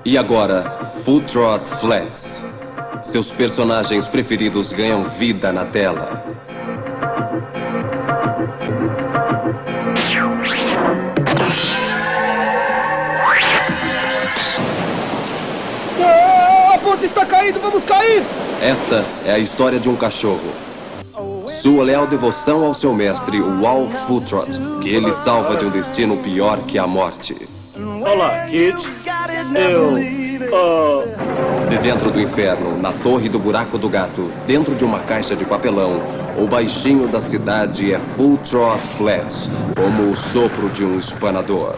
E agora, Full Trot Flats. Seus personagens preferidos ganham vida na tela. A ponte está caindo, vamos cair! Esta é a história de um cachorro. Sua leal devoção ao seu mestre, o Wal Futrot, que ele salva de um destino pior que a morte. Olá, Kit. De dentro do inferno, na torre do buraco do gato, dentro de uma caixa de papelão, o baixinho da cidade é Full Trot Flats, como o sopro de um espanador.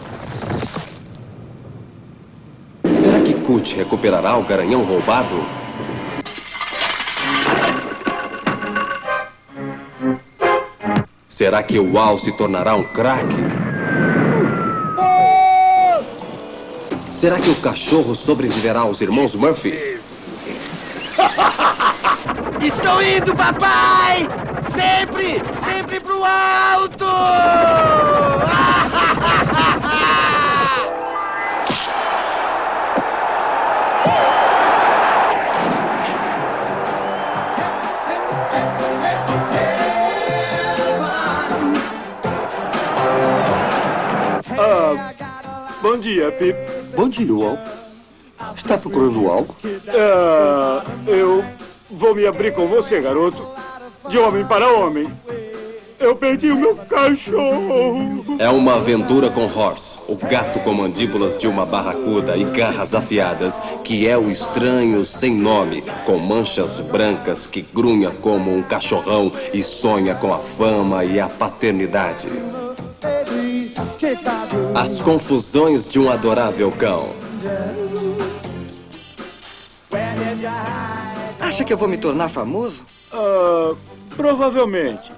Será que Kut recuperará o garanhão roubado? Será que o Wal se tornará um craque? Será que o cachorro sobreviverá aos irmãos Murphy? Estou indo, papai! Sempre, sempre pro alto! Bom dia, Pip. Bom dia, Wal. Está procurando o Wal? Eu vou me abrir com você, garoto. De homem para homem. Eu perdi o meu cachorro. É uma aventura com Horse, o gato com mandíbulas de uma barracuda e garras afiadas, que é o estranho sem nome, com manchas brancas que grunha como um cachorrão e sonha com a fama e a paternidade. As confusões de um adorável cão. Acha que eu vou me tornar famoso? Provavelmente.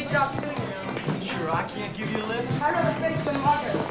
job too, you know. Sure, I can't give you a lift. I'd rather face them others.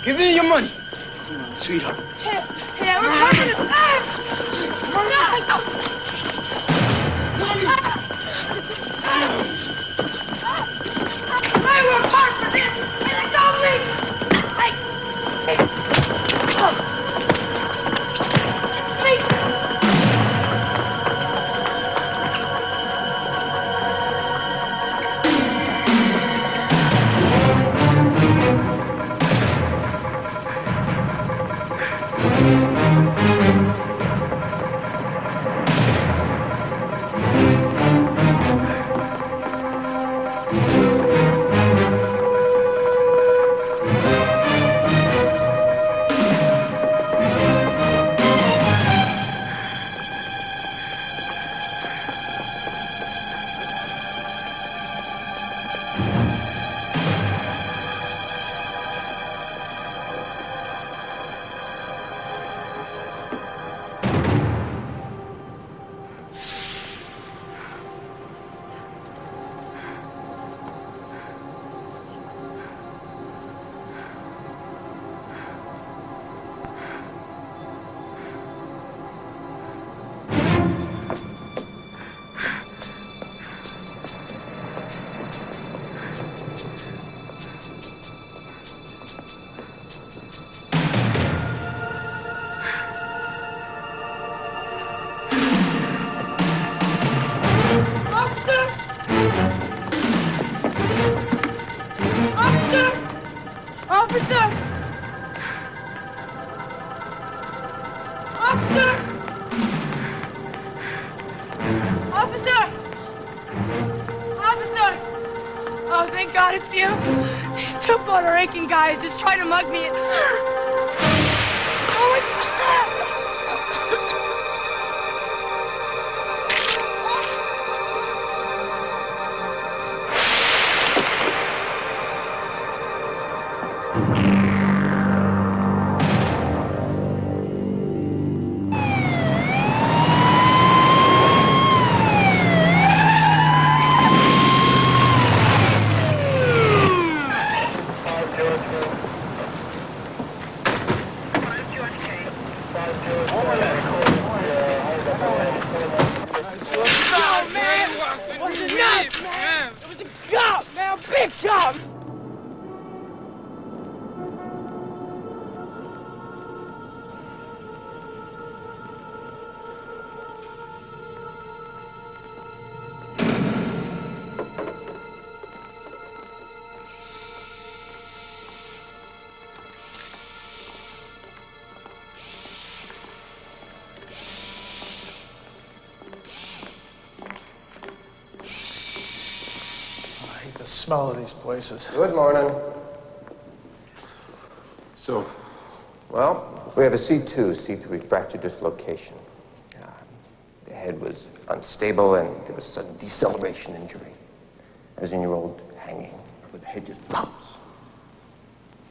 Give me your money. Come on, sweetheart. Hey, we're talking to Hey, we're part for this! Hey, let go of me! Hey! Oh, thank God it's you. These two Puerto Rican guys just trying to mug me. Oh my God. The smell of these places. Good morning. So, Well, we have a C2, C3 fracture dislocation. The head was unstable and there was sudden deceleration injury. As in your old hanging, where the head just pops.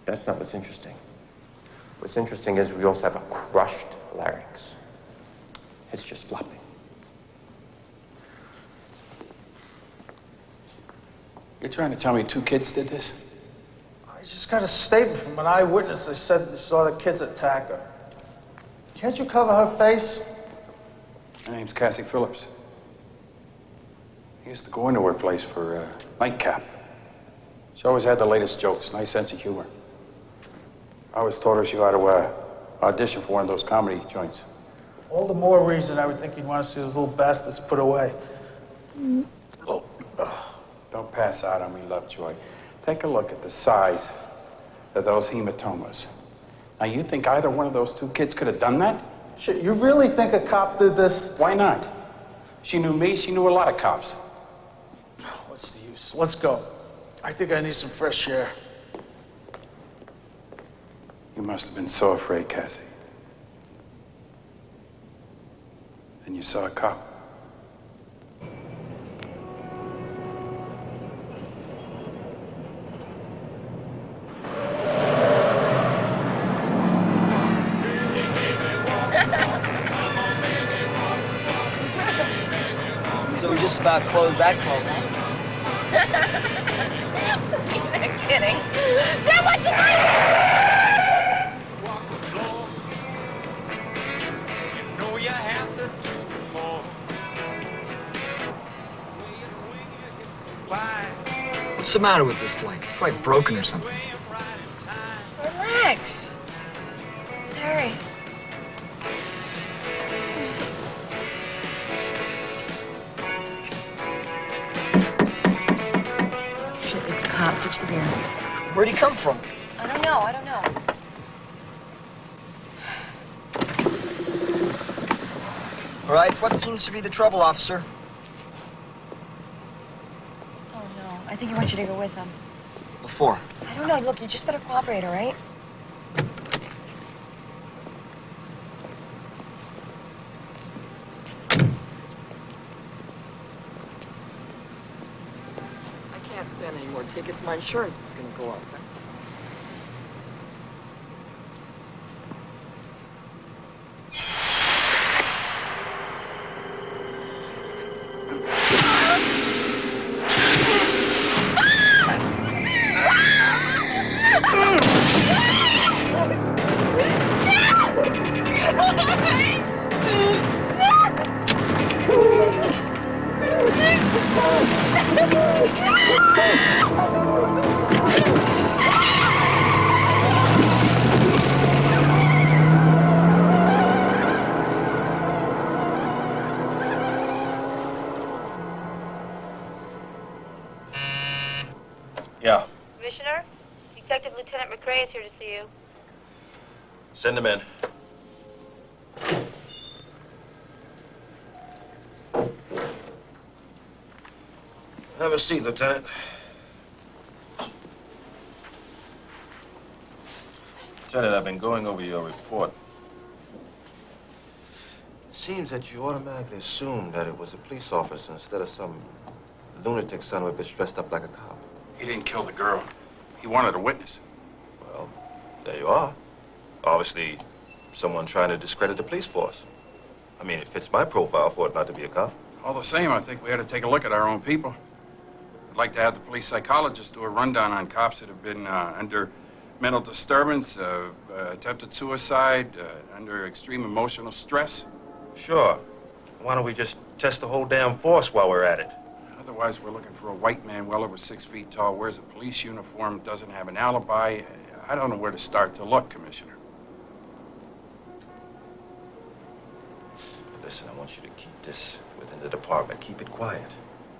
That's not what's interesting. What's interesting is we also have a crushed larynx. It's just flopping. You're trying to tell me 2 kids did this? I just got a statement from an eyewitness. They said they saw the kids attack her. Can't you cover her face? Her name's Cassie Phillips. I used to go into her place for nightcap. She always had the latest jokes, nice sense of humor. I always told her she ought to audition for one of those comedy joints. All the more reason I would think you'd want to see those little bastards put away. Oh. Don't pass out on me, Lovejoy. Take a look at the size of those hematomas. Now, you think either one of those two kids could have done that? Shit, you really think a cop did this? Why not? She knew me, she knew a lot of cops. What's the use? Let's go. I think I need some fresh air. You must have been so afraid, Cassie. And you saw a cop. So we just about closed that call, huh? You're kidding. So much What's the matter with this light? It's quite broken or something. Relax. Sorry. Shit, it's a cop. Ditch the beer. Where'd he come from? I don't know. All right, what seems to be the trouble, officer? Oh, no. I think he wants you to go with him. Before. I don't know. Look, you just better cooperate, all right? I can't stand any more tickets. My insurance is gonna go up. Yeah. Commissioner, Detective Lieutenant McCrae is here to see you. Send him in. Have a seat, Lieutenant. Lieutenant, I've been going over your report. It seems that you automatically assumed that it was a police officer instead of some lunatic son of a bitch dressed up like a cop. He didn't kill the girl. He wanted a witness. Well, there you are. Obviously, someone trying to discredit the police force. I mean, it fits my profile for it not to be a cop. All the same, I think we ought to take a look at our own people. I'd like to have the police psychologist do a rundown on cops that have been under mental disturbance, attempted suicide, under extreme emotional stress. Sure. Why don't we just test the whole damn force while we're at it? Otherwise, we're looking for a white man well over 6 feet tall, wears a police uniform, doesn't have an alibi. I don't know where to start to look, Commissioner. Listen, I want you to keep this within the department. Keep it quiet.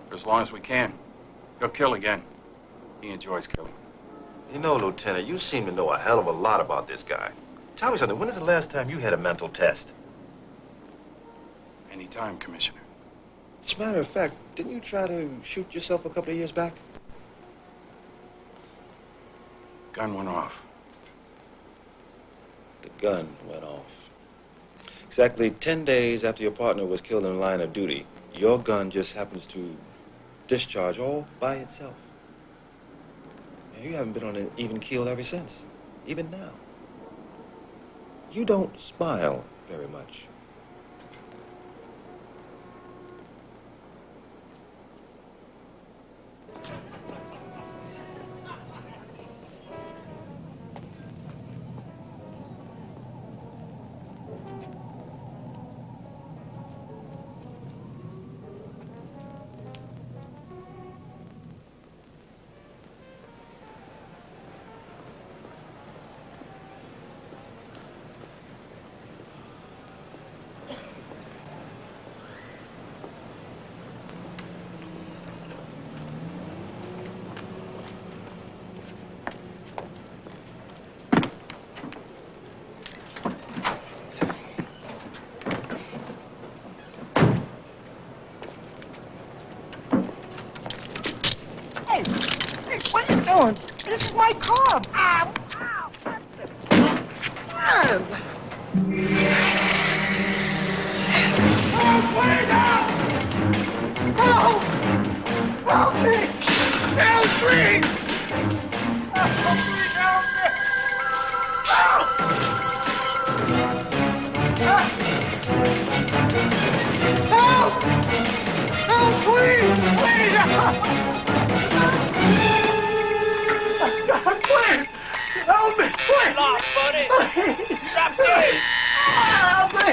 For as long as we can. He'll kill again. He enjoys killing. You know, Lieutenant, you seem to know a hell of a lot about this guy. Tell me something. When is the last time you had a mental test? Anytime, Commissioner. As a matter of fact, didn't you try to shoot yourself a couple of years back? Gun went off. The gun went off. Exactly 10 days after your partner was killed in the line of duty, your gun just happens to discharge all by itself. And you haven't been on an even keel ever since, even now. You don't smile very much. doing? This is my car. Ow! Ow! Help! Please help! Help! Help me! Help, please! Help, please help me! Help! Help! Help, please! Please help! God, please! Help me! Please! Stop, buddy! Please! Stop this! Please help me!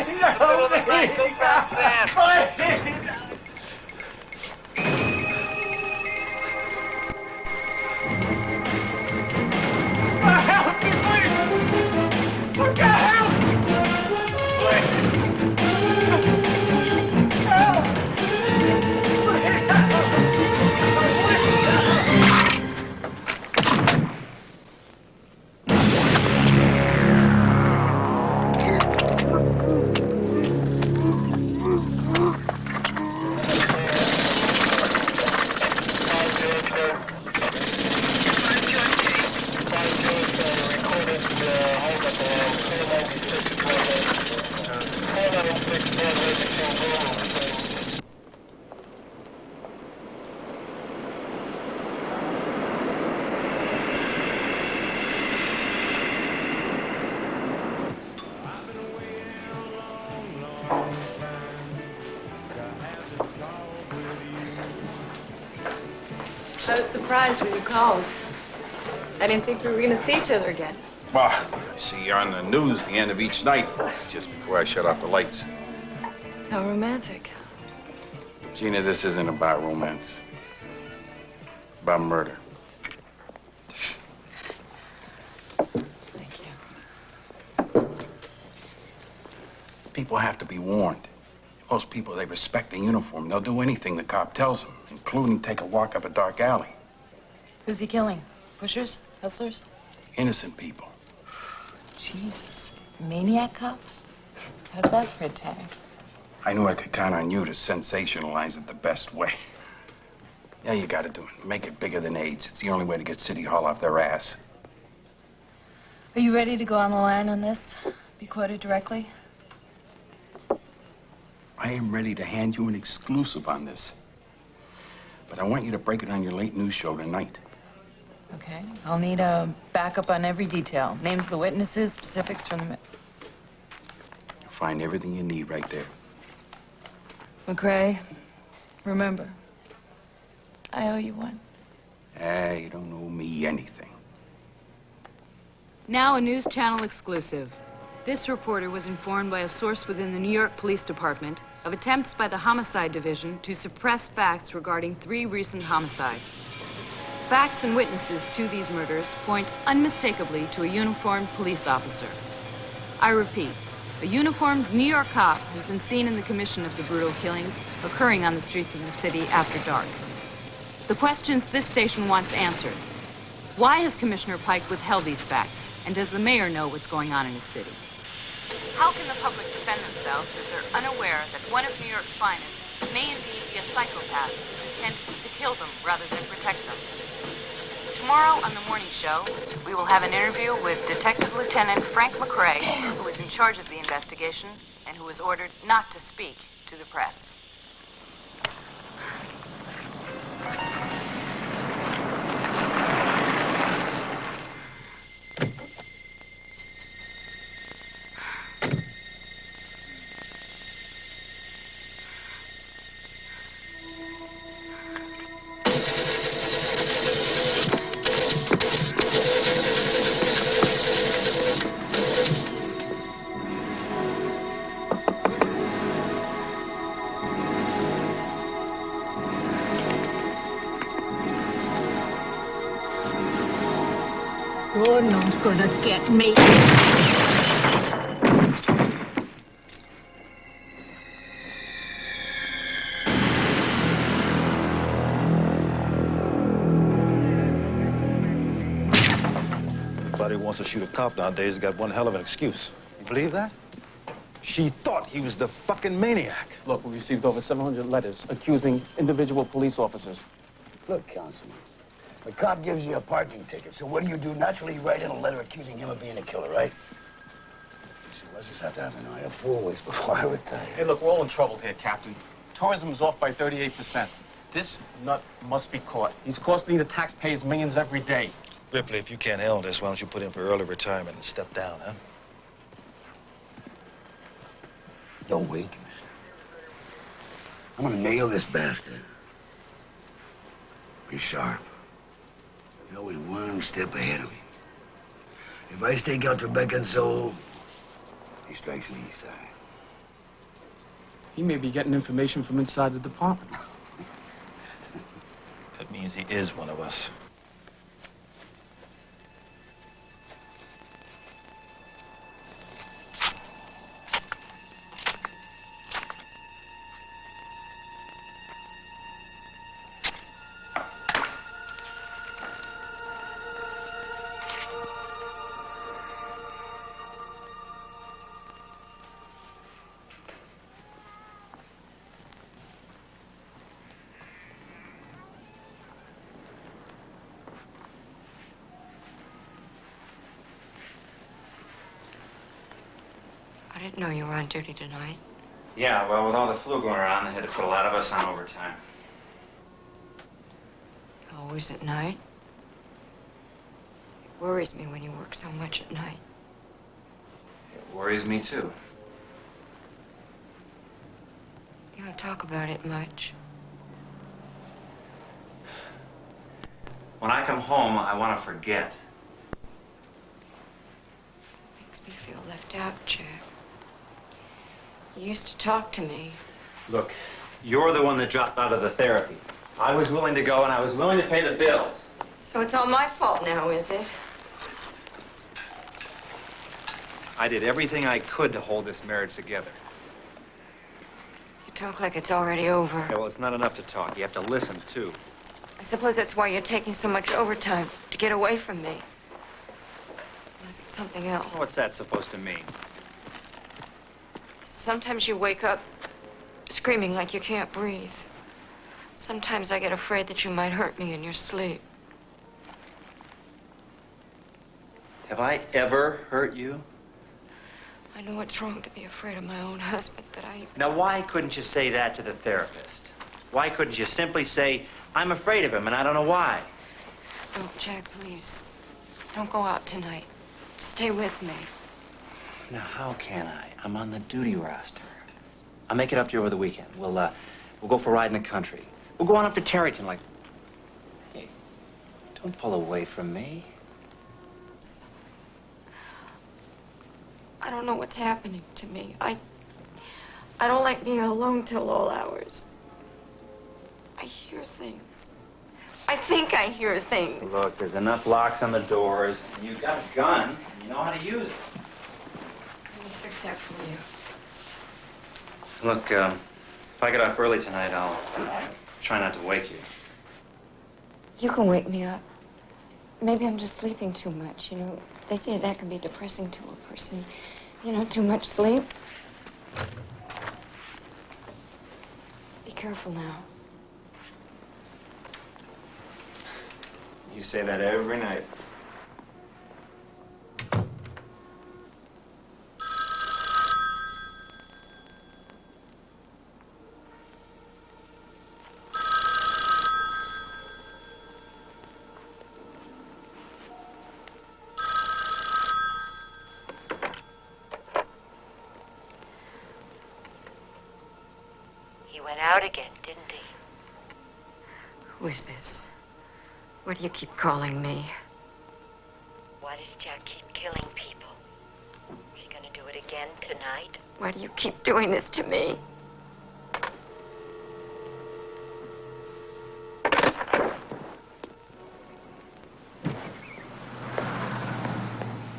Please! Help me, please! Look out, help! Please! Help! Please help! I was surprised when you called. I didn't think we were going to see each other again. Well, I see you on the news the end of each night, just before I shut off the lights. How romantic. Gina, this isn't about romance. It's about murder. Thank you. People have to be warned. Most people, they respect the uniform. They'll do anything the cop tells them, including take a walk up a dark alley. Who's he killing? Pushers? Hustlers? Innocent people. Jesus. Maniac cop? How's that for a tag? I knew I could count on you to sensationalize it the best way. Yeah, you gotta do it. Make it bigger than AIDS. It's the only way to get City Hall off their ass. Are you ready to go on the line on this? Be quoted directly? I am ready to hand you an exclusive on this. But I want you to break it on your late news show tonight. Okay. I'll need a backup on every detail. Names of the witnesses, specifics from the... You'll find everything you need right there. McCrae, remember, I owe you one. You don't owe me anything. Now a News Channel exclusive. This reporter was informed by a source within the New York Police Department of attempts by the Homicide Division to suppress facts regarding 3 recent homicides. Facts and witnesses to these murders point unmistakably to a uniformed police officer. I repeat, a uniformed New York cop has been seen in the commission of the brutal killings occurring on the streets of the city after dark. The questions this station wants answered. Why has Commissioner Pike withheld these facts? And does the mayor know what's going on in his city? How can the public defend themselves if they're unaware that one of New York's finest may indeed be a psychopath whose intent is to kill them rather than protect them? Tomorrow on the morning show, we will have an interview with Detective Lieutenant Frank McCrae, who is in charge of the investigation and who was ordered not to speak to the press. You're not gonna get me. Everybody who wants to shoot a cop nowadays has got one hell of an excuse. You believe that? She thought he was the fucking maniac. Look, we received over 700 letters accusing individual police officers. Look, Councilman, The cop gives you a parking ticket, so what do? Naturally, you write in a letter accusing him of being a killer, right? So what's this have to happen? I have 4 weeks before I retire. Hey, look, we're all in trouble here, Captain. Tourism's off by 38%. This nut must be caught. He's costing the taxpayers millions every day. Ripley, if you can't handle this, why don't you put in for early retirement and step down, huh? No way, Commissioner. I'm gonna nail this bastard. Be sharp. He's always 1 step ahead of me. If I stake out Rebecca and Soul, he strikes the east side. He may be getting information from inside the department. That means he is one of us. I didn't know you were on duty tonight. Yeah, well, with all the flu going around, they had to put a lot of us on overtime. Always at night? It worries me when you work so much at night. It worries me, too. You don't talk about it much. When I come home, I want to forget. Makes me feel left out, Jack. You used to talk to me. Look, you're the one that dropped out of the therapy. I was willing to go, and I was willing to pay the bills. So it's all my fault now, is it? I did everything I could to hold this marriage together. You talk like it's already over. Yeah, well, it's not enough to talk. You have to listen, too. I suppose that's why you're taking so much overtime, to get away from me. Or is it something else? What's that supposed to mean? Sometimes you wake up screaming like you can't breathe. Sometimes I get afraid that you might hurt me in your sleep. Have I ever hurt you? I know it's wrong to be afraid of my own husband, but Now, why couldn't you say that to the therapist? Why couldn't you simply say, I'm afraid of him, and I don't know why? Oh, Jack, please. Don't go out tonight. Stay with me. Now, how can I? I'm on the duty roster. I'll make it up to you over the weekend. We'll go for a ride in the country. We'll go on up to Tarryton like... Hey, don't pull away from me. I don't know what's happening to me. I don't like being alone till all hours. I hear things. I think I hear things. Look, there's enough locks on the doors. And you've got a gun, and you know how to use it. Let me fix that for you. Look, if I get off early tonight, I'll try not to wake you. You can wake me up. Maybe I'm just sleeping too much, you know. They say that can be depressing to a person. You know, too much sleep. Be careful now. You say that every night. He went out again, didn't he? Who is this? Why do you keep calling me? Why does Jack keep killing people? Is he gonna do it again tonight? Why do you keep doing this to me?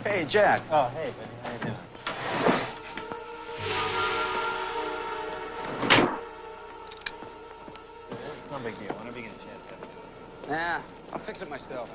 Hey, Jack. Oh, hey, buddy. How you doing? It's no big deal. Whenever you get a chance, have it. Nah, I'll fix it myself.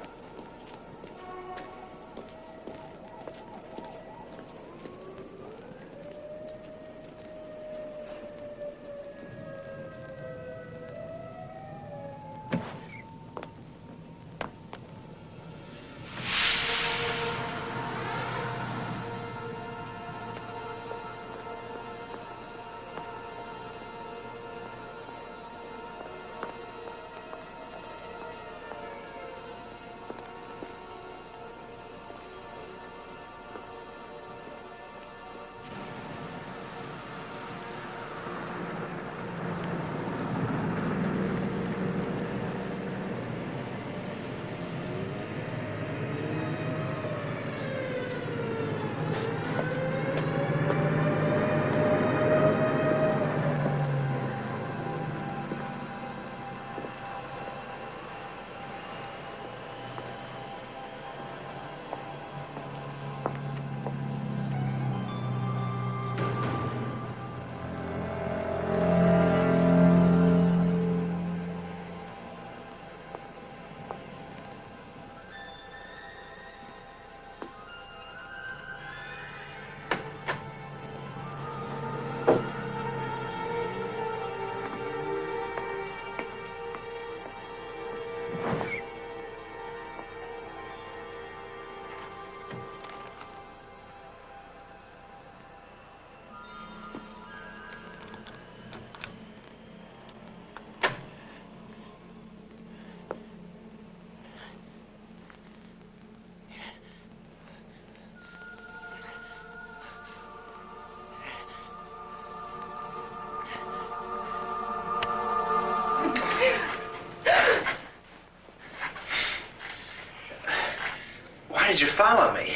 did you follow me?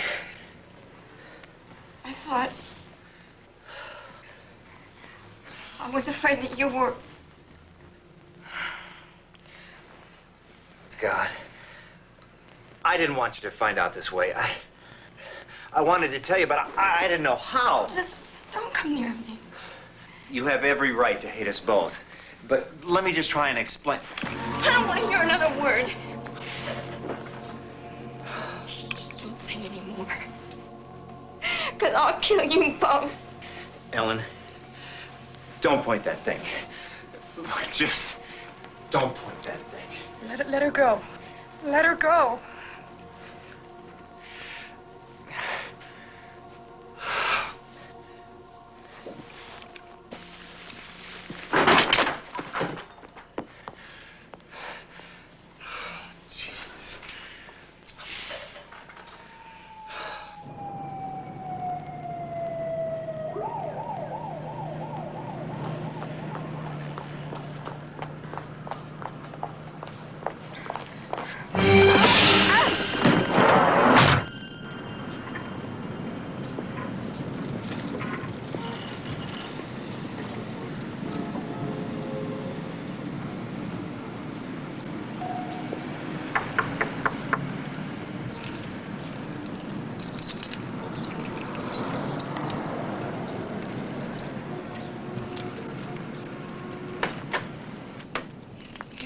I thought... I was afraid that you were... God. I didn't want you to find out this way. I wanted to tell you, but I didn't know how. Just don't come near me. You have every right to hate us both. But let me just try and explain. I don't want to hear another word. Just don't say anymore. Because I'll kill you both. Ellen, don't point that thing. Just don't point that thing. Let her go. Let her go.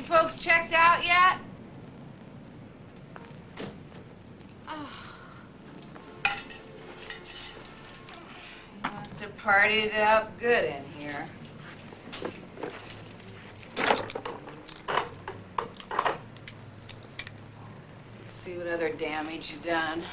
Folks checked out yet? Oh. You must have partied it up good in here. Let's see what other damage you've done.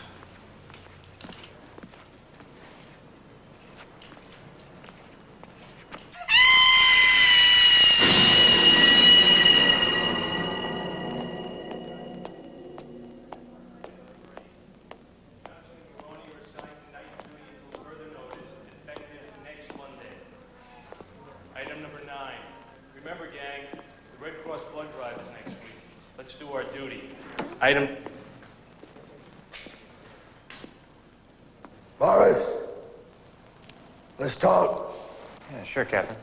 Item number 9. Remember, gang, the Red Cross blood drive is next week. Let's do our duty. Item... Forrest, let's talk. Yeah, sure, Captain.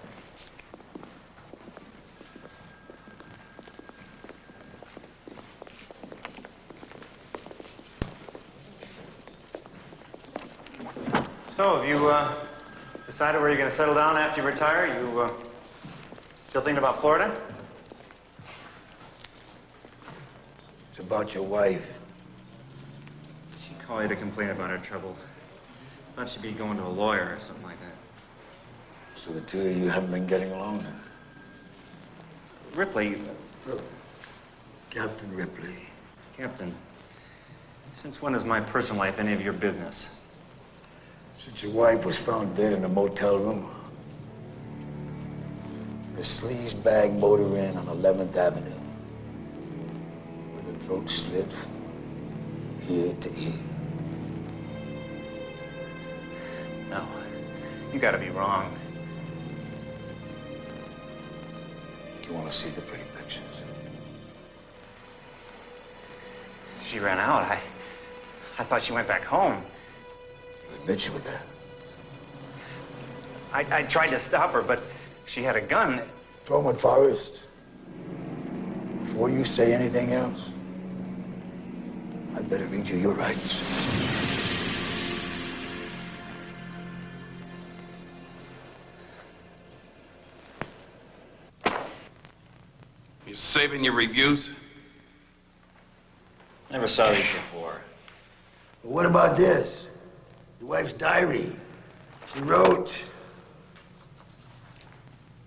So, have you, decided where you're going to settle down after you retire? You, still thinking about Florida? It's about your wife. She called you to complain about her trouble. Thought she'd be going to a lawyer or something like that. So the two of you haven't been getting along then? Ripley... Look, Captain Ripley. Captain, since when is my personal life any of your business? Since your wife was found dead in a motel room. In a sleaze bag motor inn on 11th Avenue. With her throat slit from ear to ear. No, you gotta be wrong. You want to see the pretty pictures? She ran out. I thought she went back home. You admit you were there? I tried to stop her, but she had a gun. Truman Forrest, before you say anything else, I better read you your rights. You saving your reviews? Never saw these before. But what about this? Your wife's diary. She wrote,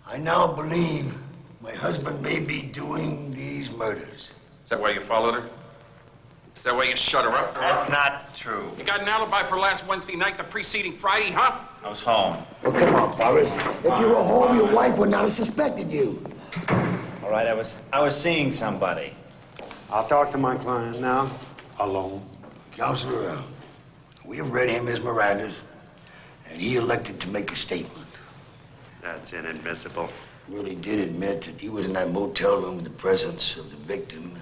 I now believe my husband may be doing these murders. Is that why you followed her? Is that why you shut her up? That's not true. You got an alibi for last Wednesday night, the preceding Friday, huh? I was home. Well, come on, Forrest. If you were home, your wife would not have suspected you. All right, I was seeing somebody. I'll talk to my client now, alone. Counselor, we have read him his Mirandas, and he elected to make a statement. That's inadmissible. Well, he did admit that he was in that motel room in the presence of the victim.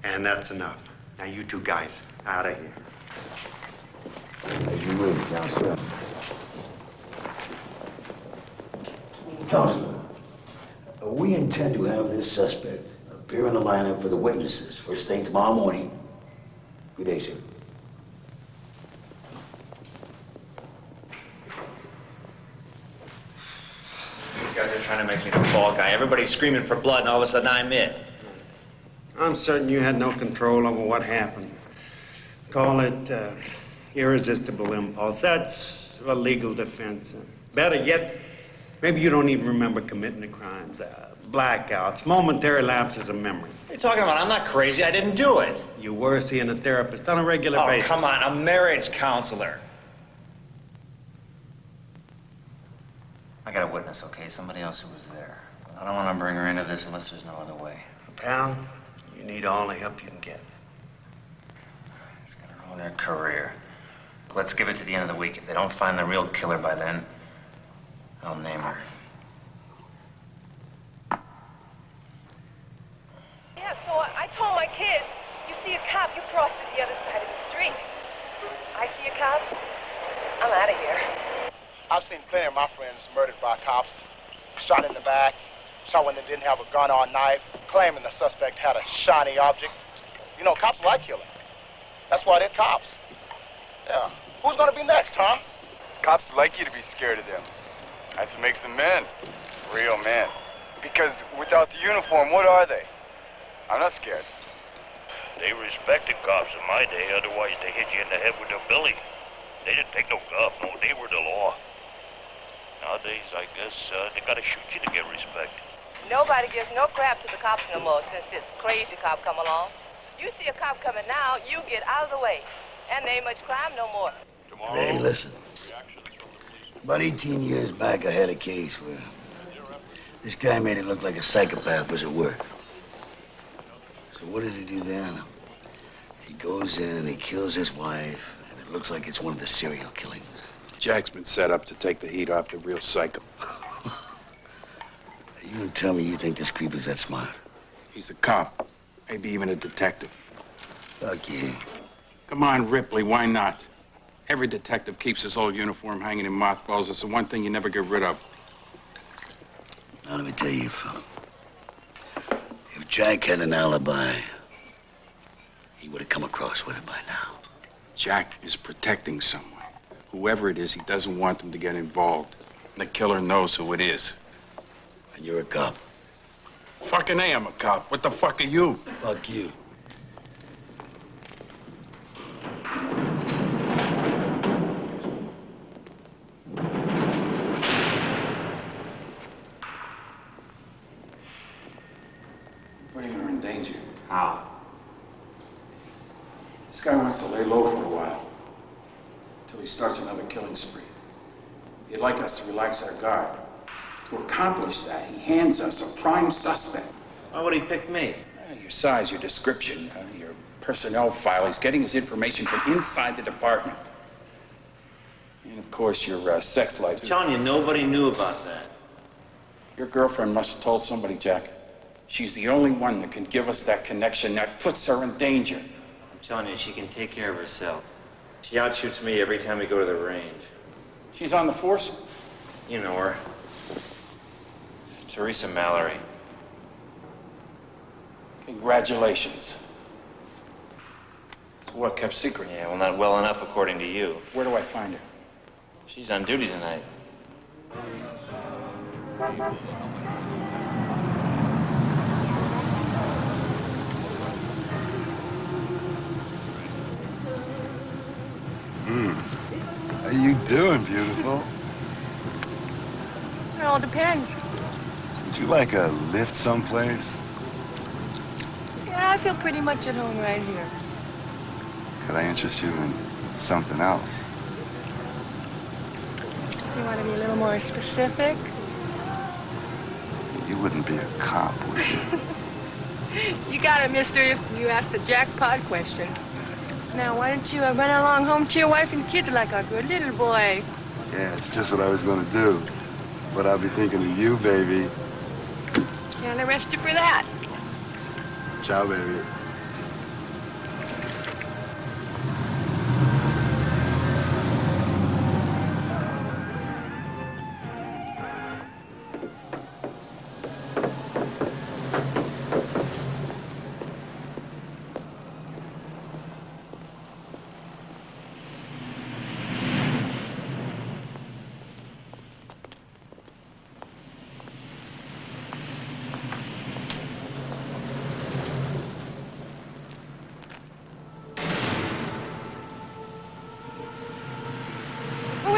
And that's enough. Now, you two guys, out of here. As you will, Counselor. Counselor, we intend to have this suspect appear in the lineup for the witnesses first thing tomorrow morning. Good day, sir. These guys are trying to make me the fall guy. Everybody's screaming for blood, and all of a sudden I'm it. I'm certain you had no control over what happened. Call it irresistible impulse. That's a legal defense. Better yet, maybe you don't even remember committing the crimes. Blackouts, momentary lapses of memory. What are you talking about? I'm not crazy. I didn't do it. You were seeing a therapist on a regular Oh, basis. come on. A marriage counselor. I got a witness, okay? Somebody else who was there. I don't want to bring her into this unless there's no other way. Pal, you need all the help you can get. It's gonna ruin her career. Let's give it to the end of the week. If they don't find the real killer by then, I'll name her. Yeah, so I told my kids, you see a cop, you cross to the other side of the street. I see a cop, I'm out of here. I've seen plenty of my friends murdered by cops, shot in the back, shot when they didn't have a gun or a knife, claiming the suspect had a shiny object. You know, cops like killing. That's why they're cops. Yeah. Who's gonna be next, huh? Cops like you to be scared of them. That's what makes them men. Real men. Because without the uniform, what are they? I'm not scared. They respected cops in my day, otherwise they hit you in the head with their billy. They didn't take no guff, no, they were the law. Nowadays, I guess, they gotta shoot you to get respect. Nobody gives no crap to the cops no more since this crazy cop come along. You see a cop coming now, you get out of the way. And there ain't much crime no more. Hey, listen. About 18 years back, I had a case where this guy made it look like a psychopath was at work. So what does he do then? He goes in and he kills his wife, and it looks like it's one of the serial killings. Jack's been set up to take the heat off the real psycho. You don't tell me you think this creep is that smart. He's a cop, maybe even a detective. Fuck you. Come on, Ripley, why not? Every detective keeps his old uniform hanging in mothballs. It's the one thing you never get rid of. Now, let me tell you, Phil. If Jack had an alibi, he would have come across with it by now. Jack is protecting someone. Whoever it is, he doesn't want them to get involved. The killer knows who it is. And you're a cop. Fucking A, I'm a cop. What the fuck are you? Fuck you. Putting her in danger. How? This guy wants to lay low for a while. Until he starts another killing spree. He'd like us to relax our guard. To accomplish that, he hands us a prime suspect. Why would he pick me? Your size, your description, your personnel file. He's getting his information from inside the department. And of course, your sex life. I'm telling you, nobody knew about that. Your girlfriend must have told somebody, Jack. She's the only one that can give us that connection that puts her in danger. I'm telling you, she can take care of herself. She outshoots me every time we go to the range. She's on the force? You know her. Teresa Mallory. Congratulations. It's well kept secret. Yeah, well, not well enough according to you. Where do I find her? She's on duty tonight. How you doing, beautiful? It all depends. Would you like a lift someplace? Yeah, I feel pretty much at home right here. Could I interest you in something else? You want to be a little more specific? You wouldn't be a cop, would you? You got it, mister. You asked the jackpot question. Now, why don't you run along home to your wife and kids like a good little boy? Yeah, it's just what I was gonna do. But I'll be thinking of you, baby. Can't arrest you for that. Ciao, baby.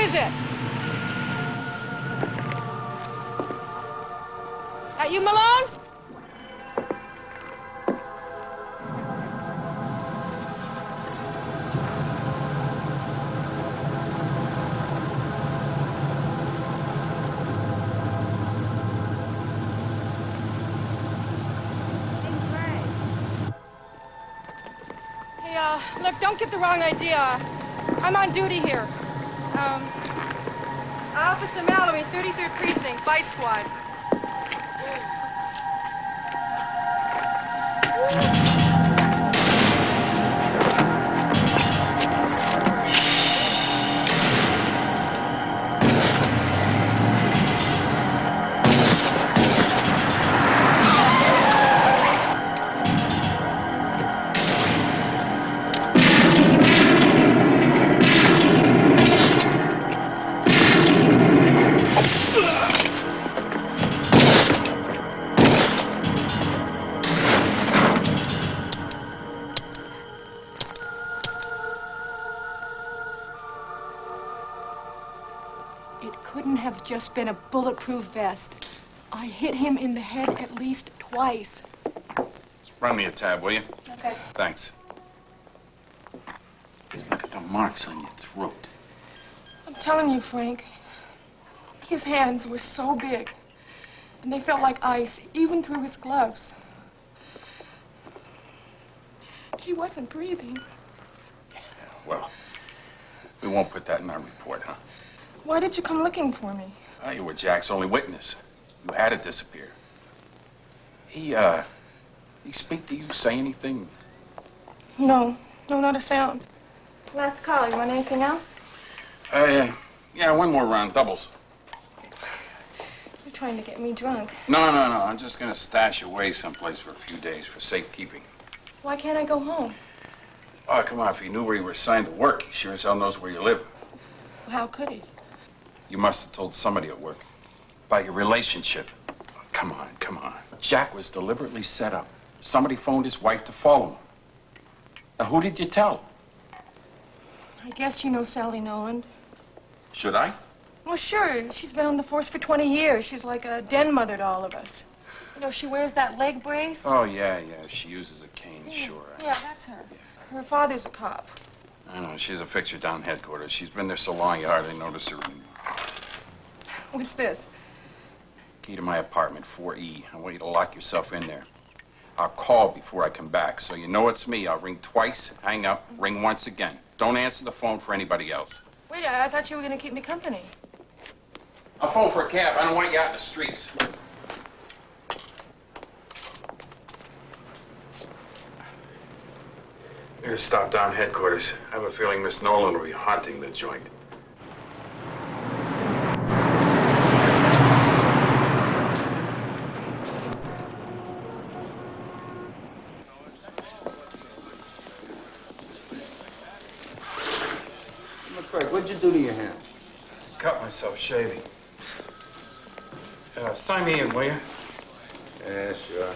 is it? That you, Malone? Hey, look, don't get the wrong idea. I'm on duty here. Officer Mallory, 33rd Precinct, Vice Squad. Just been a bulletproof vest. I hit him in the head at least twice. Run me a tab, will you? Okay. Thanks. Just look at the marks on your throat. I'm telling you, Frank, his hands were so big, and they felt like ice, even through his gloves. He wasn't breathing. Well, we won't put that in our report, huh? Why did you come looking for me? You were Jack's only witness. You had to disappear. He speak to you, say anything? No, not a sound. Last call, you want anything else? Yeah, one more round, doubles. You're trying to get me drunk. No, I'm just gonna stash away someplace for a few days for safekeeping. Why can't I go home? Oh, come on, if he knew where you were assigned to work, he sure as hell knows where you live. Well, how could he? You must have told somebody at work about your relationship. Come on. Jack was deliberately set up. Somebody phoned his wife to follow him. Now, who did you tell? I guess you know Sally Noland. Should I? Well, sure. She's been on the force for 20 years. She's like a den mother to all of us. You know, she wears that leg brace. Oh, yeah. She uses a cane, sure. Yeah, that's her. Her father's a cop. I know. She's a fixture down headquarters. She's been there so long you hardly notice her anymore. What's this? Key to my apartment, 4E. I want you to lock yourself in there. I'll call before I come back, so you know it's me. I'll ring twice, hang up, ring once again. Don't answer the phone for anybody else. Wait, I thought you were going to keep me company. I'll phone for a cab. I don't want you out in the streets. I'm gonna stop down headquarters. I have a feeling Miss Nolan will be haunting the joint. McCrae, what'd you do to your hand? Cut myself shaving. Sign me in, will you? Yeah, sure.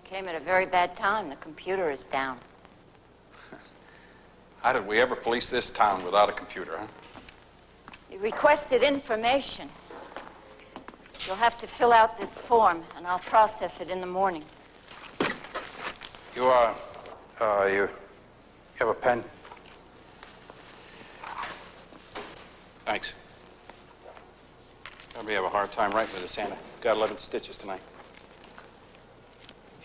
Came at a very bad time. The computer is down. How did we ever police this town without a computer, huh? You requested information. You'll have to fill out this form, and I'll process it in the morning. You have a pen? Thanks. Probably have a hard time writing with this hand. I got 11 stitches tonight.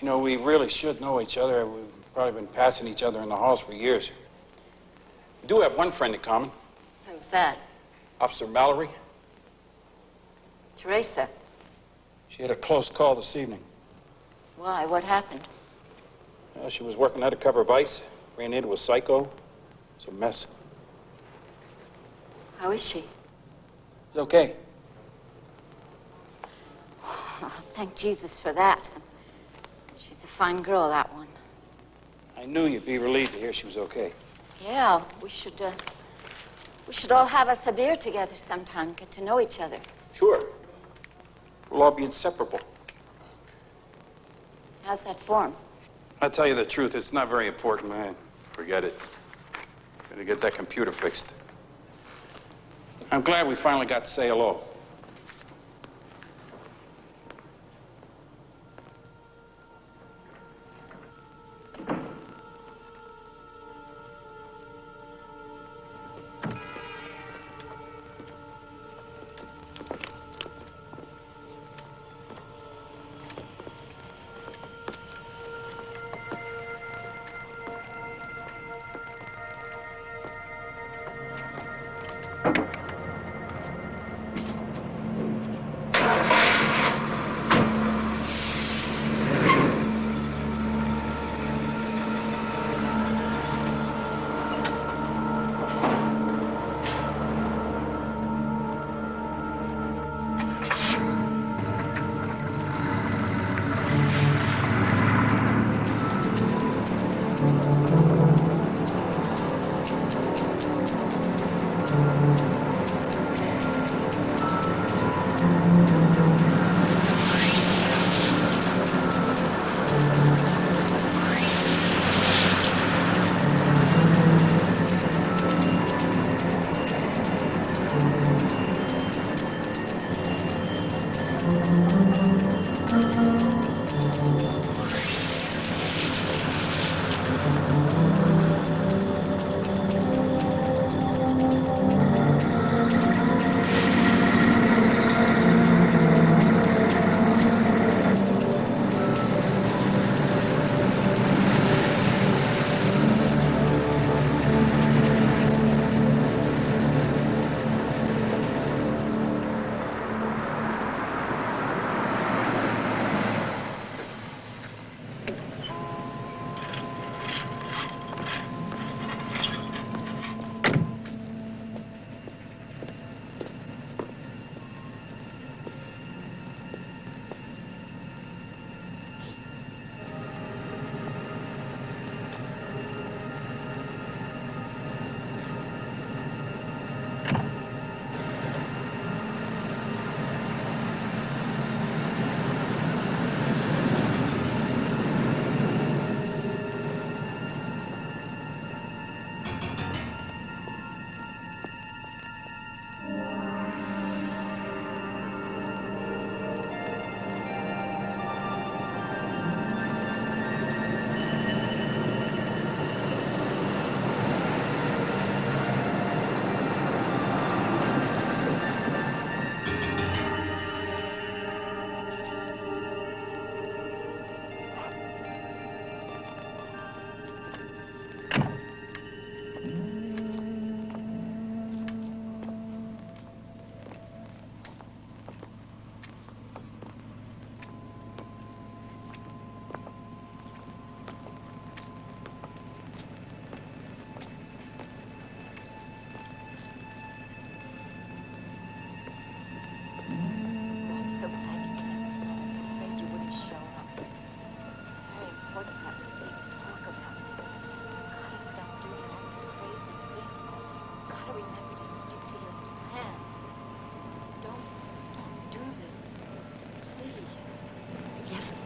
You know, we really should know each other. We've probably been passing each other in the halls for years. We do have one friend in common. Who's that? Officer Mallory. Teresa. She had a close call this evening. Why? What happened? Well, she was working undercover vice, ran into a psycho. It's a mess. How is she? It's okay. Oh, thank Jesus for that. She's a fine girl, that one. I knew you'd be relieved to hear she was okay. Yeah, we should all have us a beer together sometime, get to know each other. Sure. We'll all be inseparable. How's that form? I'll tell you the truth, it's not very important, man. Forget it. Gotta get that computer fixed. I'm glad we finally got to say hello.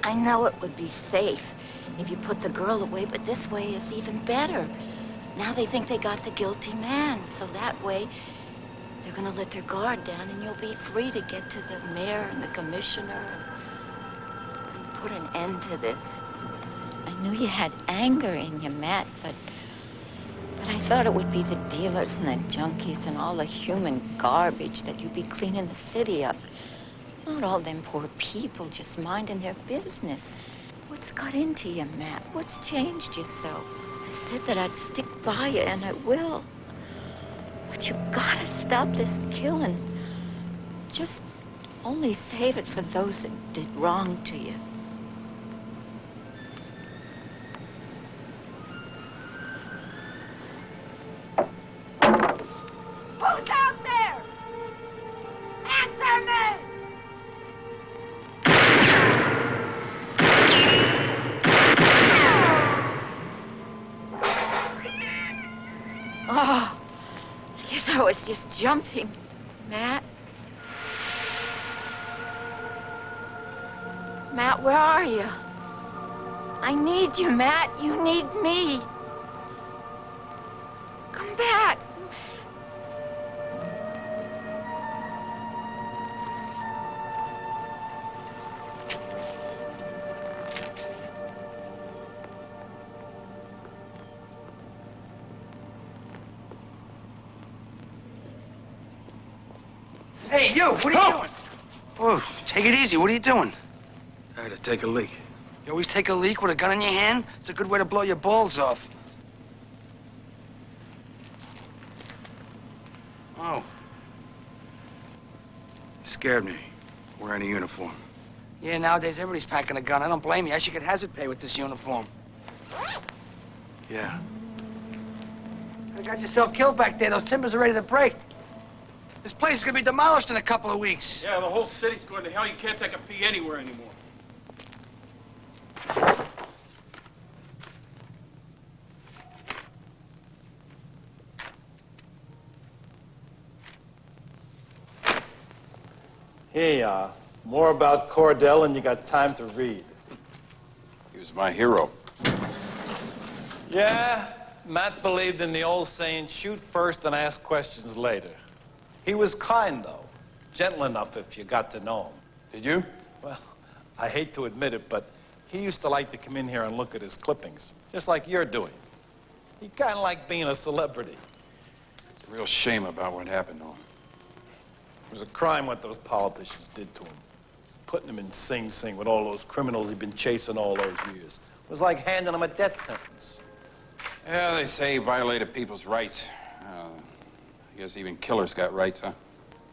I know it would be safe if you put the girl away, but this way is even better. Now they think they got the guilty man, so that way they're gonna let their guard down and you'll be free to get to the mayor and the commissioner and put an end to this. I knew you had anger in you, Matt, but I thought it would be the dealers and the junkies and all the human garbage that you'd be cleaning the city of. Not all them poor people just minding their business. What's got into you, Matt? What's changed you so? I said that I'd stick by you, and I will. But you gotta stop this killing. Just only save it for those that did wrong to you. Who's out there? Answer me! Oh, I guess I was just jumping, Matt. Matt, where are you? I need you, Matt. You need me. Come back. Hey, you, what are you doing? Whoa, take it easy. What are you doing? I had to take a leak. You always take a leak with a gun in your hand? It's a good way to blow your balls off. Oh. You scared me, wearing a uniform. Yeah, nowadays everybody's packing a gun. I don't blame you. I should get hazard pay with this uniform. Yeah. You got yourself killed back there. Those timbers are ready to break. This place is gonna be demolished in a couple of weeks. Yeah, the whole city's going to hell. You can't take a pee anywhere anymore. Here you are. More about Cordell than you got time to read. He was my hero. Yeah, Matt believed in the old saying, shoot first and ask questions later. He was kind, though. Gentle enough if you got to know him. Did you? Well, I hate to admit it, but he used to like to come in here and look at his clippings, just like you're doing. He kind of liked being a celebrity. It's a real shame about what happened to him. It was a crime what those politicians did to him. Putting him in Sing Sing with all those criminals he'd been chasing all those years. It was like handing him a death sentence. Yeah, they say he violated people's rights. I guess even killers got rights, huh?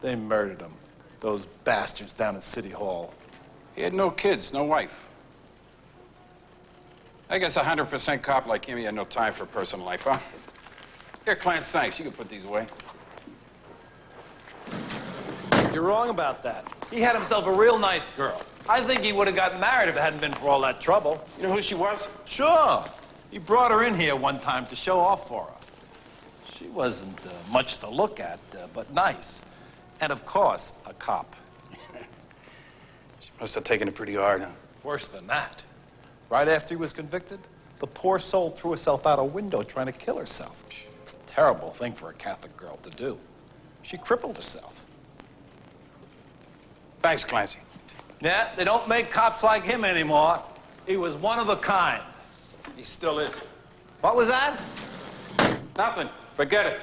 They murdered him. Those bastards down at City Hall. He had no kids, no wife. I guess a 100% cop like him, he had no time for personal life, huh? Here, Clarence, thanks. You can put these away. You're wrong about that. He had himself a real nice girl. I think he would have gotten married if it hadn't been for all that trouble. You know who she was? Sure. He brought her in here one time to show off for her. She wasn't much to look at, but nice. And of course, a cop. She must have taken it pretty hard, huh? Worse than that. Right after he was convicted, the poor soul threw herself out a window trying to kill herself. Terrible thing for a Catholic girl to do. She crippled herself. Thanks, Clancy. Yeah, they don't make cops like him anymore. He was one of a kind. He still is. What was that? Nothing. Forget it.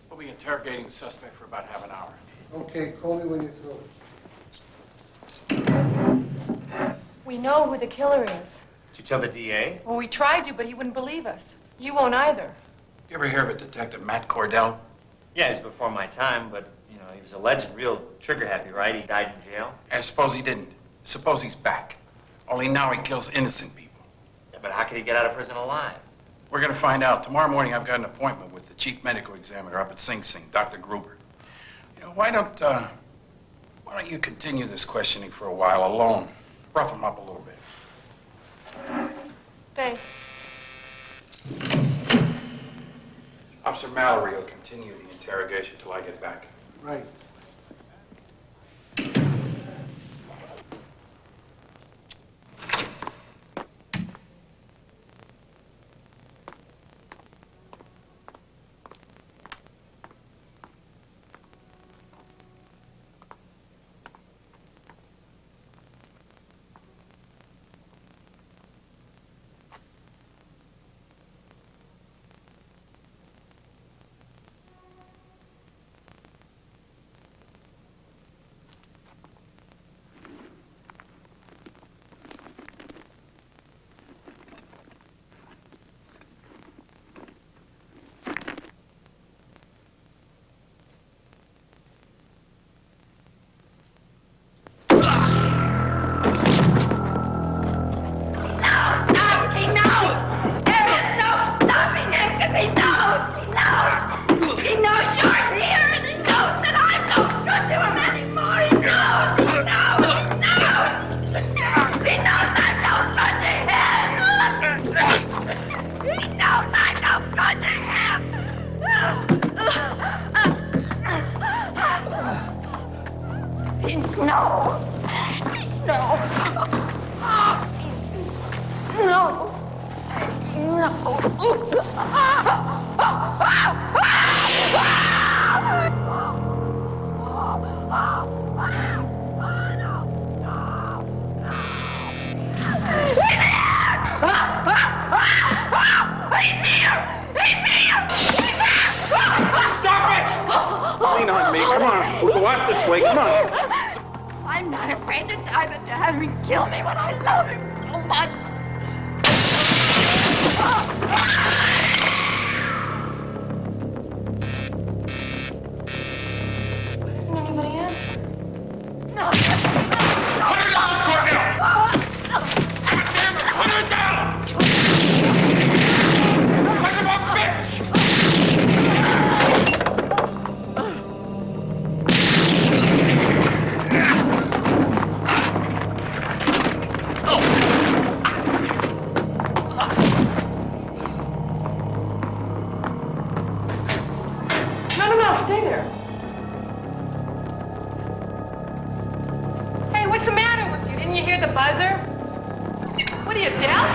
We'll be interrogating the suspect for about half an hour. Okay, call me when you're through. We know who the killer is. Did you tell the DA? Well, we tried to, but he wouldn't believe us. You won't either. You ever hear of a detective, Matt Cordell? Yeah, he's before my time, but, you know, he was a legend, real trigger-happy, right? He died in jail. And suppose he didn't. Suppose he's back. Only now he kills innocent people. Yeah, but how could he get out of prison alive? We're going to find out. Tomorrow morning, I've got an appointment with the chief medical examiner up at Sing Sing, Dr. Gruber. You know, why don't you continue this questioning for a while alone? Rough him up a little bit. Thanks. Officer Mallory will continue the interrogation till I get back. Right. Lean on me. Come on. We'll go out this way. Come on. I'm not afraid to die, but to have him kill me when I love him so much. Why doesn't anybody answer? Put her down, Cordell! Damn it, put her down! Son of a bitch! No, stay there. Hey, what's the matter with you? Didn't you hear the buzzer? What are you, deaf?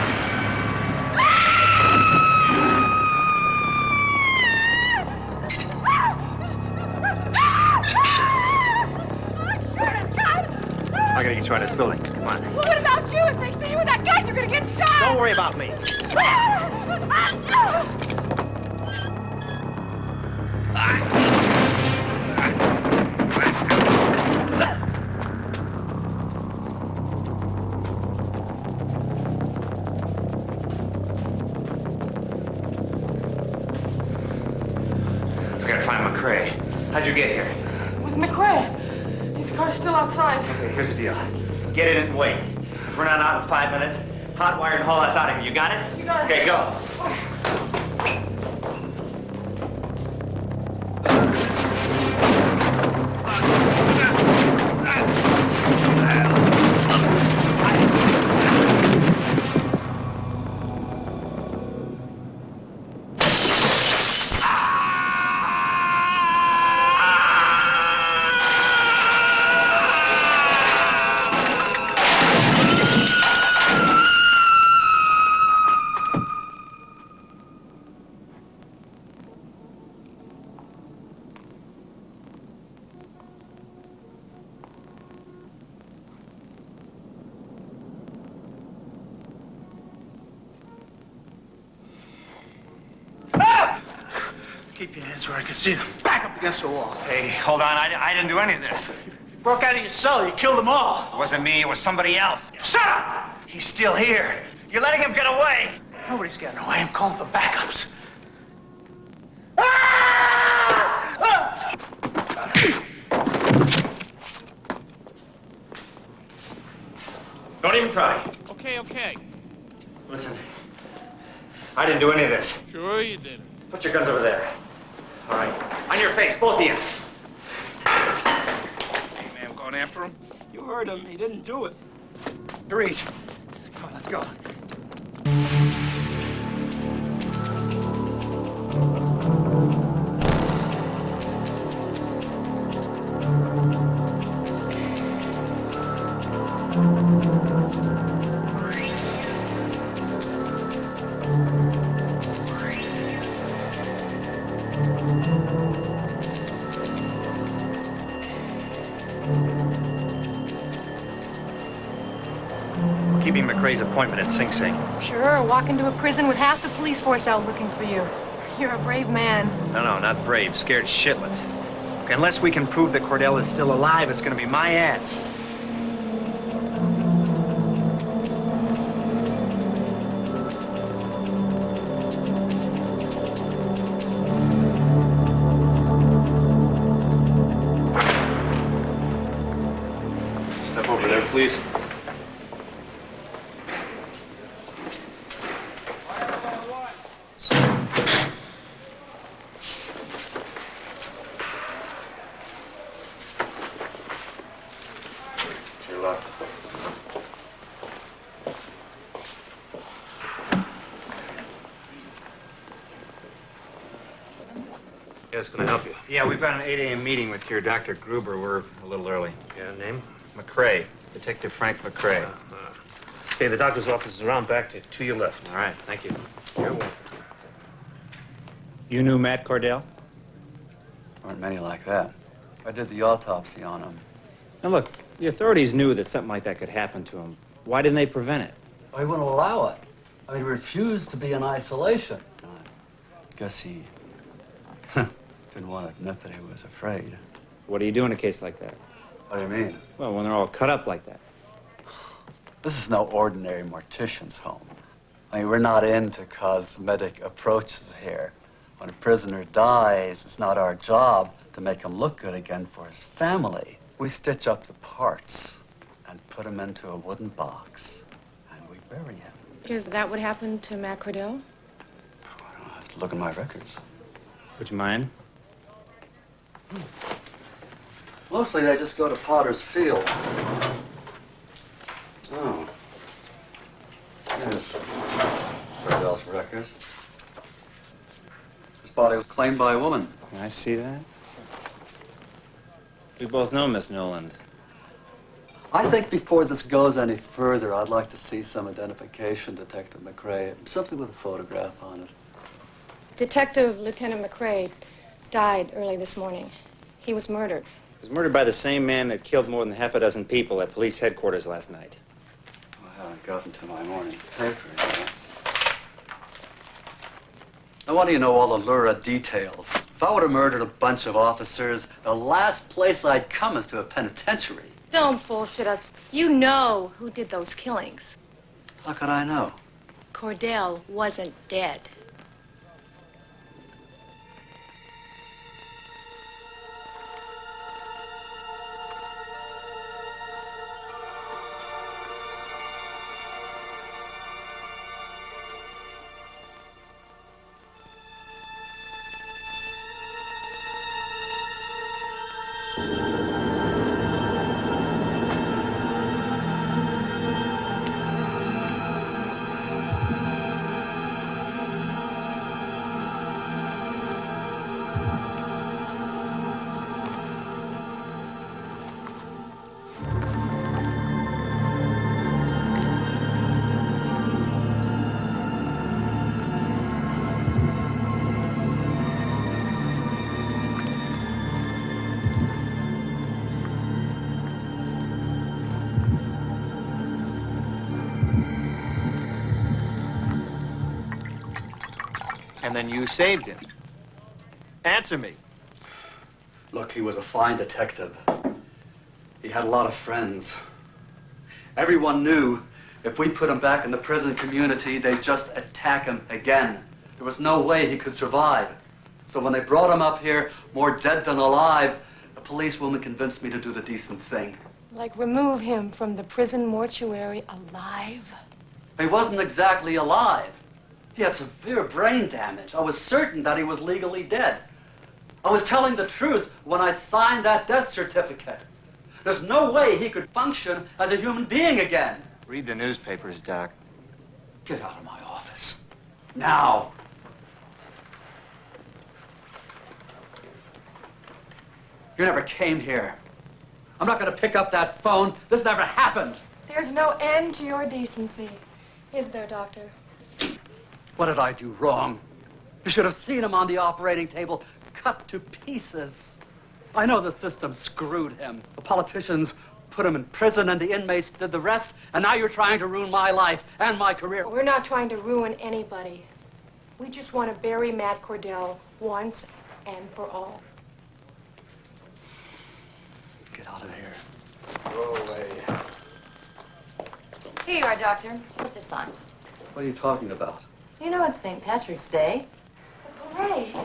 I gotta get you out of this building. Come on. Well, what about you? If they see you with that gun, you're gonna get shot. Don't worry about me. I gotta find McCrae. How'd you get here? With McCrae. His car's still still outside. Okay, here's the deal. Get in and wait. If we're not out in 5 minutes, hot wire and haul us out of here. You got it? You got it. Okay, go. Keep your hands where I can see them. Back up against the wall. Hey, hold on. I didn't do any of this. You broke out of your cell. You killed them all. It wasn't me. It was somebody else. Shut up! He's still here. You're letting him get away. Nobody's getting away. I'm calling for backups. Don't even try. Okay, okay. Listen, I didn't do any of this. Sure you didn't. Put your guns over there. All right. On your face, both of you. Hey, man, I'm going after him. You heard him. He didn't do it. Therese, come on, let's go. Keeping McCrae's appointment at Sing Sing. Sure, walk into a prison with half the police force out looking for you. You're a brave man. No, not brave. Scared shitless. Unless we can prove that Cordell is still alive, it's gonna be my ass. Step over there, please. Your luck. Yes, can I help you? Yeah, we've got an 8 a.m. meeting with your Dr. Gruber. We're a little early. Yeah, name? McCrae, Detective Frank McCrae. Okay, the doctor's office is around back to your left. All right, thank you. You're welcome. You knew Matt Cordell? Aren't many like that. I did the autopsy on him. Now look, the authorities knew that something like that could happen to him. Why didn't they prevent it? I wouldn't allow it. I mean, he refused to be in isolation. I guess he didn't want to admit that he was afraid. What do you do in a case like that? What do you mean? Well, when they're all cut up like that. This is no ordinary mortician's home. I mean, we're not into cosmetic approaches here. When a prisoner dies, it's not our job to make him look good again for his family. We stitch up the parts and put him into a wooden box, and we bury him. Is that what happened to Matt Cordell? I have to look in my records. Would you mind? Mostly they just go to Potter's Field. Oh. Yes. Cordell's records. His body was claimed by a woman. Can I see that? We both know Miss Noland. I think before this goes any further, I'd like to see some identification, Detective McCrae. Something with a photograph on it. Detective Lieutenant McCrae died early this morning. He was murdered. He was murdered by the same man that killed more than half a dozen people at police headquarters last night. I haven't gotten to my morning paper yet. I want to know all the lurid details. If I would have murdered a bunch of officers, the last place I'd come is to a penitentiary. Don't bullshit us. You know who did those killings. How could I know? Cordell wasn't dead. then you saved him. Answer me. Look, he was a fine detective. He had a lot of friends. Everyone knew if we put him back in the prison community, they'd just attack him again. There was no way he could survive. So when they brought him up here, more dead than alive, a policewoman convinced me to do the decent thing. Like remove him from the prison mortuary alive? He wasn't exactly alive. He had severe brain damage. I was certain that he was legally dead. I was telling the truth when I signed that death certificate. There's no way he could function as a human being again. Read the newspapers, Doc. Get out of my office. Now. You never came here. I'm not going to pick up that phone. This never happened. There's no end to your decency. Is there, Doctor? What did I do wrong? You should have seen him on the operating table, cut to pieces. I know the system screwed him. The politicians put him in prison and the inmates did the rest, and now you're trying to ruin my life and my career. We're not trying to ruin anybody. We just want to bury Matt Cordell once and for all. Get out of here. Go away. Here you are, Doctor. Put this on. What are you talking about? You know it's St. Patrick's Day. The parade.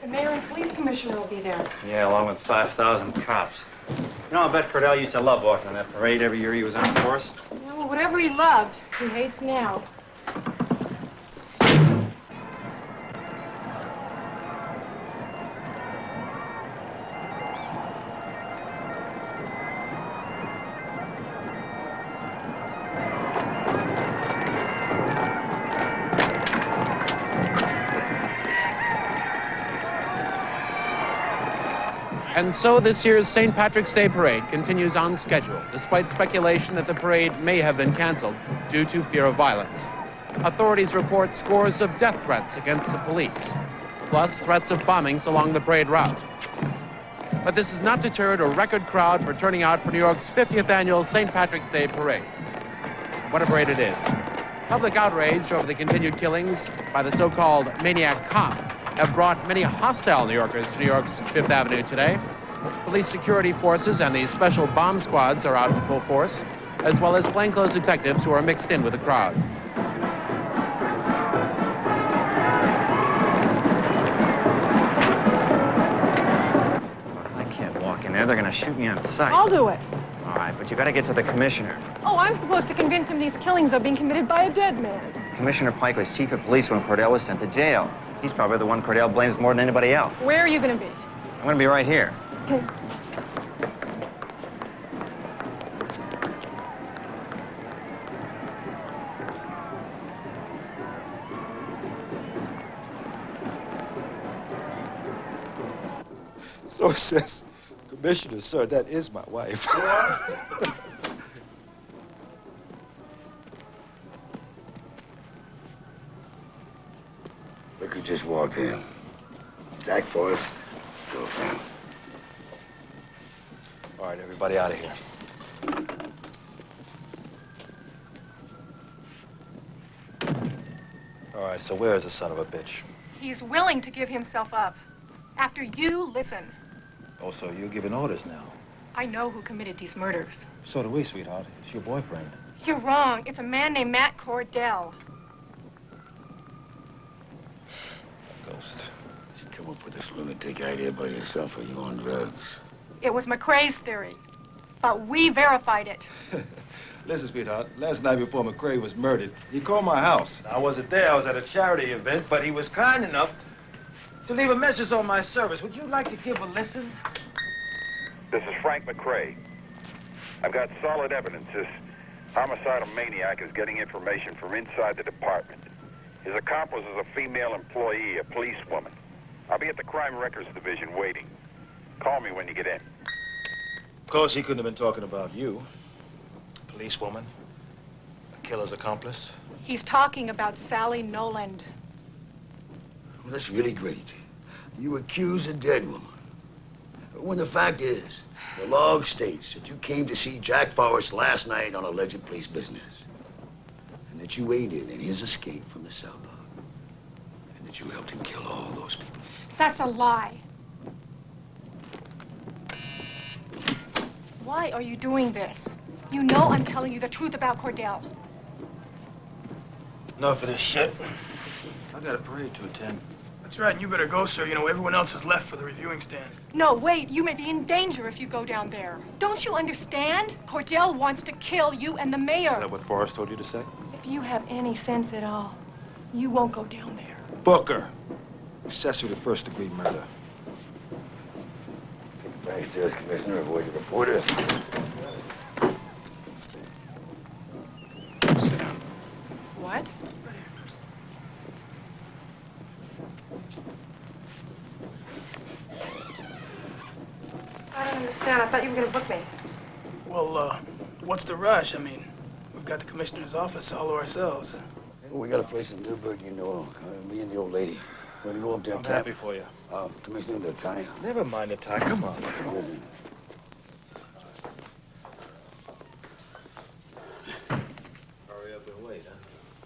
The mayor and police commissioner will be there. Yeah, along with 5,000 cops. You know, I bet Cordell used to love walking on that parade every year he was on the force. Yeah, well, whatever he loved, he hates now. And so this year's St. Patrick's Day Parade continues on schedule, despite speculation that the parade may have been canceled due to fear of violence. Authorities report scores of death threats against the police, plus threats of bombings along the parade route. But this has not deterred a record crowd for turning out for New York's 50th annual St. Patrick's Day Parade. What a parade it is. Public outrage over the continued killings by the so-called Maniac cop have brought many hostile New Yorkers to New York's Fifth Avenue today. Police security forces and the special bomb squads are out in full force, as well as plainclothes detectives who are mixed in with the crowd. I can't walk in there. They're gonna shoot me on sight. I'll do it. All right, but you gotta get to the commissioner. Oh, I'm supposed to convince him these killings are being committed by a dead man. Commissioner Pike was chief of police when Cordell was sent to jail. He's probably the one Cordell blames more than anybody else. Where are you going to be? I'm gonna be right here. Okay. So says Commissioner, sir, that is my wife. Look who just walked in. Jack Forrest, girlfriend. All right, everybody out of here. All right, so where is the son of a bitch? He's willing to give himself up. After you listen. Oh, so you're giving orders now? I know who committed these murders. So do we, sweetheart. It's your boyfriend. You're wrong. It's a man named Matt Cordell. Ghost. You come up with this lunatic idea by yourself, or you on drugs? It was McCrae's theory, but we verified it. Listen, sweetheart, last night before McCrae was murdered, he called my house. I wasn't there. I was at a charity event, but he was kind enough to leave a message on my service. Would you like to give a listen? This is Frank McCrae. I've got solid evidence this homicidal maniac is getting information from inside the department. His accomplice is a female employee, a policewoman. I'll be at the Crime Records Division waiting. Call me when you get in. Of course, he couldn't have been talking about you. A policewoman, a killer's accomplice. He's talking about Sally Noland. Well, that's really great. You accuse a dead woman. When the fact is, the log states that you came to see Jack Forrest last night on alleged police business. And that you aided in his escape from the cell block. And that you helped him kill all those people. That's a lie. Why are you doing this? You know I'm telling you the truth about Cordell. Enough of this shit. I got a parade to attend. That's right, and you better go, sir. You know, everyone else is left for the reviewing stand. No, wait. You may be in danger if you go down there. Don't you understand? Cordell wants to kill you and the mayor. Is that what Forrest told you to say? If you have any sense at all, you won't go down there. Booker. Accessory to first-degree murder. Backstairs, Commissioner. Avoid the reporters. What? I don't understand. I thought you were going to book me. Well, what's the rush? I mean, we've got the commissioner's office all to ourselves. We got a place in Newburgh, you know. Me and the old lady. We're gonna go up there. I'm happy for you. Commissioner, the tie. Never mind the tie. Come on. Hurry up and wait, huh?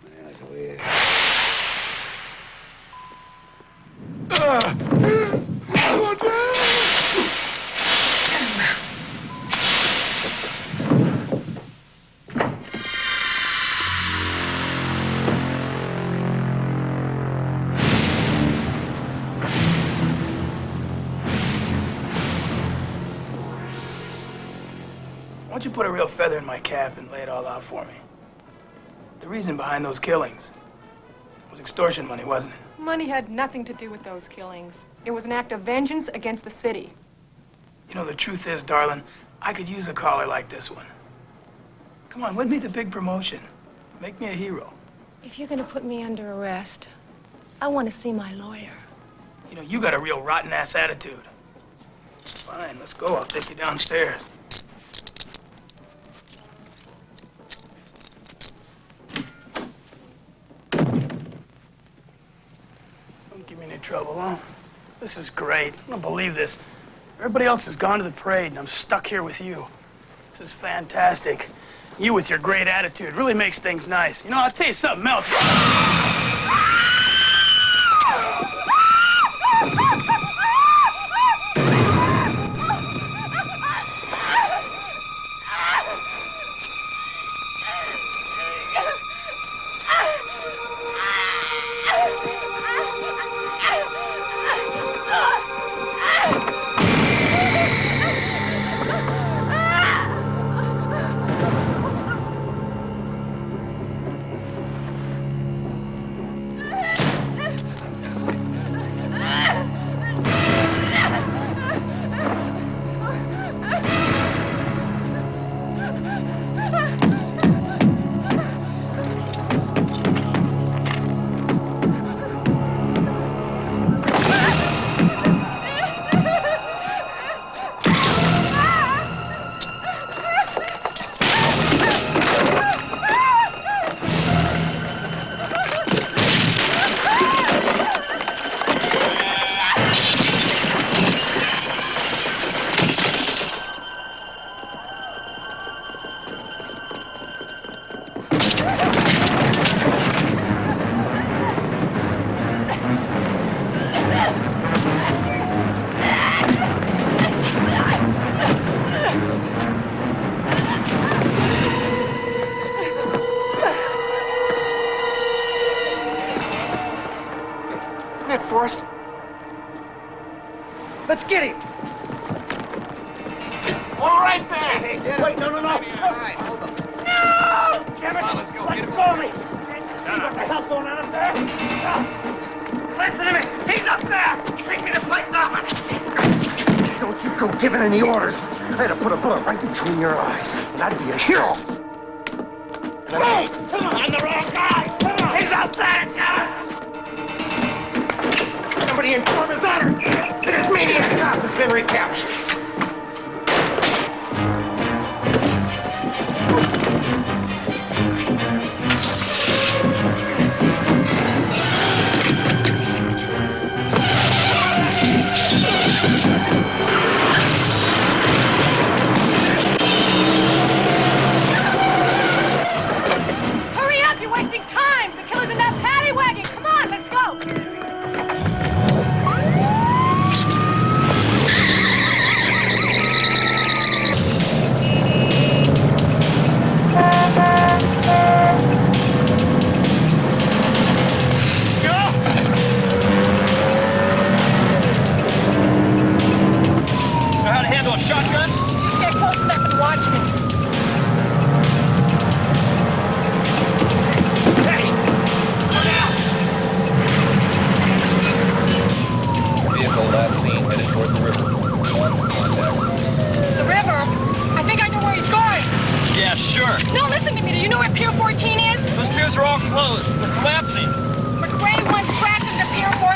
Yeah, that's the way it is. Why don't you put a real feather in my cap and lay it all out for me? The reason behind those killings was extortion money, wasn't it? Money had nothing to do with those killings. It was an act of vengeance against the city. You know, the truth is, darling, I could use a caller like this one. Come on, win me the big promotion. Make me a hero. If you're going to put me under arrest, I want to see my lawyer. You know, you got a real rotten-ass attitude. Fine, let's go. I'll take you downstairs. Don't give me any trouble, huh? This is great. I don't believe this. Everybody else has gone to the parade, and I'm stuck here with you. This is fantastic. You with your great attitude really makes things nice. You know, I'll tell you something else. Forrest. Let's get him. All right there! Hey, wait, no. All right, hold on. No! Damn it! Come on, let's go. Let go of me! Can't you see what the hell's going on up there? Listen to me! He's up there! Take me to Blake's office! Don't you go giving any orders. I'd have put a bullet right between your eyes, and I'd be a hero. Hey! Come on! I'm the wrong guy! Come on! He's up there! Somebody inform his honor that his maniac cop has been recaptured. Hurry up! You're wasting time! The killer's in that paddy wagon! Come on, let's go! there? No, listen to me. Do you know where Pier 14 is? Those piers are all closed. They're collapsing. McCrae wants tracked into Pier 14.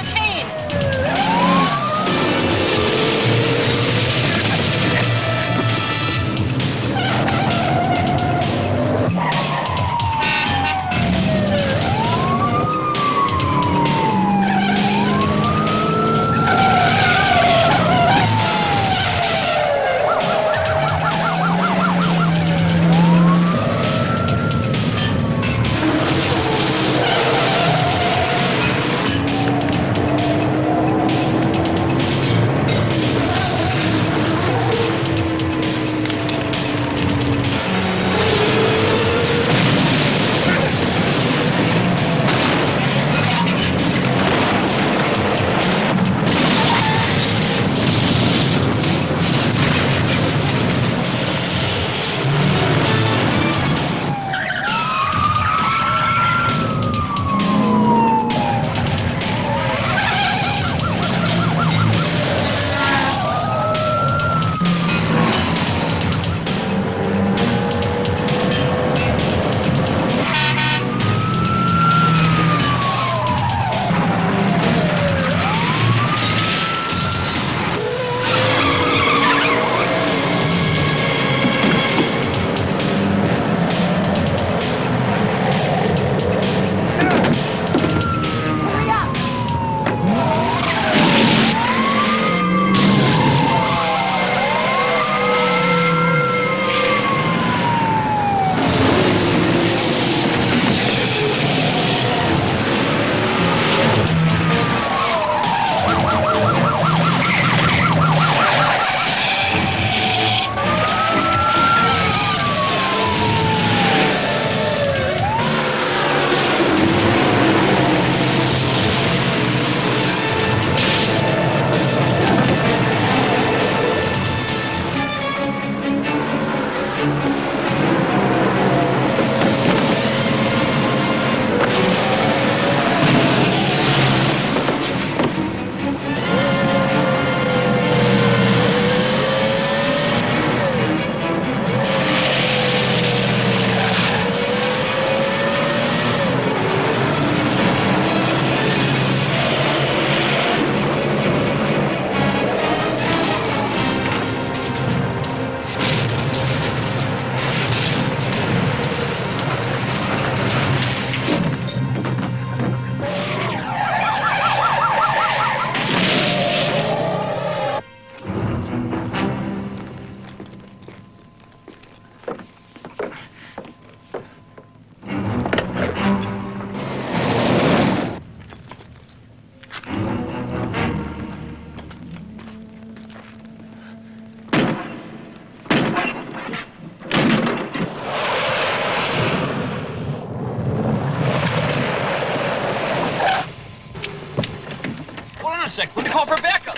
Let me call for backup.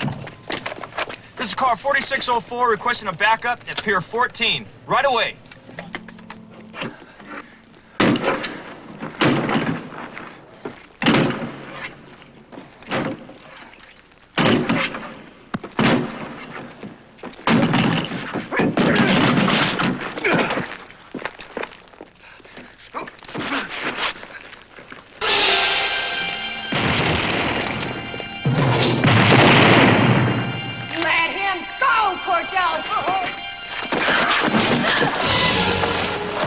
This is car 4604 requesting a backup at Pier 14. Right away.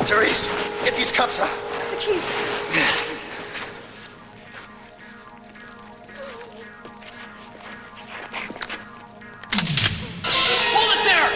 Therese, get these cuffs out. The keys. Hold it there!